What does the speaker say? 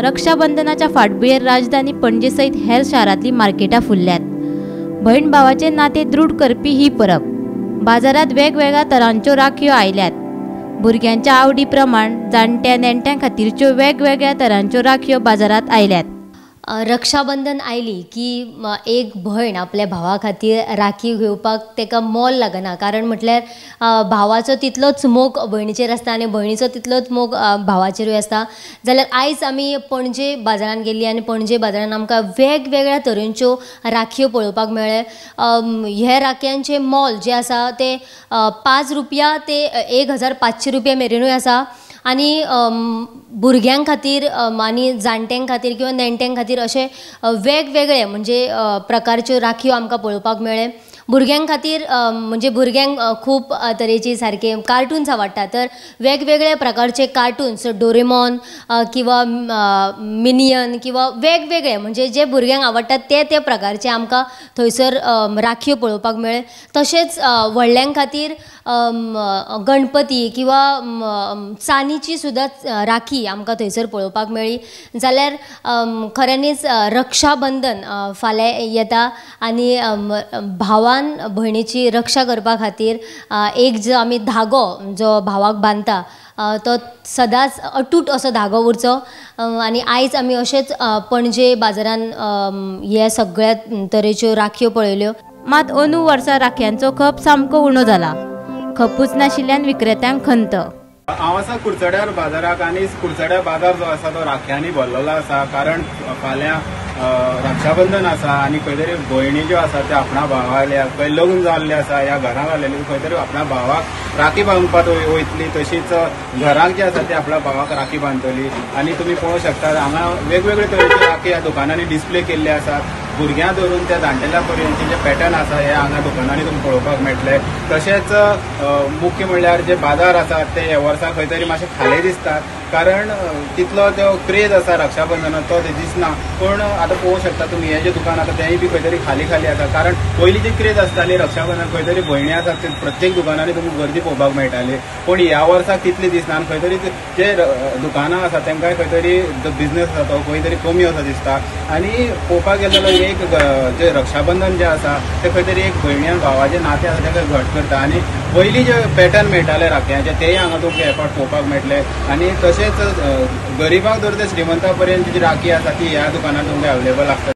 रक्षाबंधनाच्या फाटभुंयेर राजधानी पणजे सयत हेर शारांतली मार्केटां फुल्ल्यात। भयण भावाचे नाते दृढ करपी ही परब। बाजारात वेगवेगळ्या तरांच्यो राखयो आयल्यात। भुरग्यांच्या आवडी प्रमाण जाणट्या नेणट्यां खातीरच्यो वेगवेगळ्या तरांच्यो राखयो बाजारात आयल्यात। रक्षाबंधन आयली की एक भयण आपल्या भावा खातीर राखी घेवपाक तेका मोल लागना, कारण म्हटल्यार भावाचो तितलोच मोग भयणीचेर आसता आनी भयणीचो तितलोच मोग भावाचेरूय आसता। जाल्यार आयज आमी पणजे बाजारांत गेल्ली आनी पणजे बाजारांत आमकां वेगवेगळ्या तरेच्यो राखयो पळोवपाक मेळ्ळे। हे राखयांचें मोल जें आसा तें 5 रुपया ते 1500 रुपया मेरेनूय आसा। आनी भुरग्यां खातीर आनी जाणट्यां खातीर किंवा नेणट्यां खातीर अशे वेगवेगळे म्हणजे प्रकारच्यो राखयो आमकां पळोवपाक मेळ्ळे। भुरग्यां खातीर म्हणजे भुरग्यांक खूब तरेची सारके कार्टून्स आवडटा, तर वेगवेगळे प्रकारचे कार्टून्स डोरेमॉन किंवा मिनियन किंवा वेगवेगळे म्हणजे जे भुरग्यांक आवडटा ते प्रकारचे आमकां थंयसर राखयो पळोवपाक मेळ्ळे। तशेंच व्हडल्यां खातीर गणपती किंवा चानीची सुद्दां राखी आमकां थंयसर पळोवपाक मेळ्ळी। जाल्यार खऱ्यांनीच रक्षाबंधन फाल्यां येता आनी भावान भयणीची रक्षा करपा खातीर एक जो आमी धागो जो भावाक बांदता तो सदांच अटूट असो धागो उरचो। आनी आयज आमी अशेंच पणजे बाजारान हे सगळ्या तरेच्यो राखयो पळयल्यो। मात अंदू वर्सा राखयांचो खप सामको उणो जाला। खपूच नाशिल्ल्यान विक्रेत्यांक खंत। हांव आसा कुडचड्यार बाजाराक आनी कुडचड्यार बाजार जो आसा तो राखयांनी भरलेलो आसा, कारण फाल्यां रक्षाबंधन आसा आनी खंय तरी भयणी ज्यो आसा त्यो आपणा भावाल्या खंय लग्न जाल्लें आसा या घरां जाल्लेली खंय तरी आपणा भावाक राखी बांदपाक वयतली, तशीच घरांक जे आसा ते आपल्या भावाक राखी बांदतली। आनी तुमी पळोवंक शकतात हांगा वेगवेगळे तरेचे राखी ह्या दुकानांनी डिस्प्ले केल्ले आसात। भुरग्यां धरून त्या जाणटेल्या पर्यंतचे जे पॅटर्न आसा हे हांगा दुकानांनी तुमकां पळोवपाक मेळटले। तशेंच मुख्य म्हणल्यार जे बाजार आसात ते ह्या वर्सा खंय तरी मातशे खाले दिसतात, कारण तितलो तो क्रेज आसा रक्षाबंधनाचो तो दिसना। पूण आतां पळोवंक शकता तुमी हे जे दुकान आसा तेंय बी खंय तरी खाली आसा, कारण पयलीं जी क्रेज आसताली रक्षाबंधन खंय तरी भयणी आसात प्रत्येक दुकानांनी तुमकां गर्दी पळोवपाक मेळटाली। पूण ह्या वर्साक तितली दिसना आनी खंय तरी जे दुकानां आसा तांकांय खंय तरी बिझनेस आसा तो खंय तरी कमी असो दिसता। आनी पळोवपाक गेलो जाल्यार एक जे रक्षाबंधन जे आसा ते खंय तरी एक भयणी आनी भावाचें नातें आसा तेका घट करता। आनी पयलीं जे पॅटर्न मेळटाले राखयांचे तेय हांगा तुमकां ह्या फावट पळोवपाक मेळटले। आनी तशेंच गरिबांक धर ते श्रीमंता पर्यंत जी राखी आसा ती ह्या दुकानांत तुमकां अवेलेबल आसता।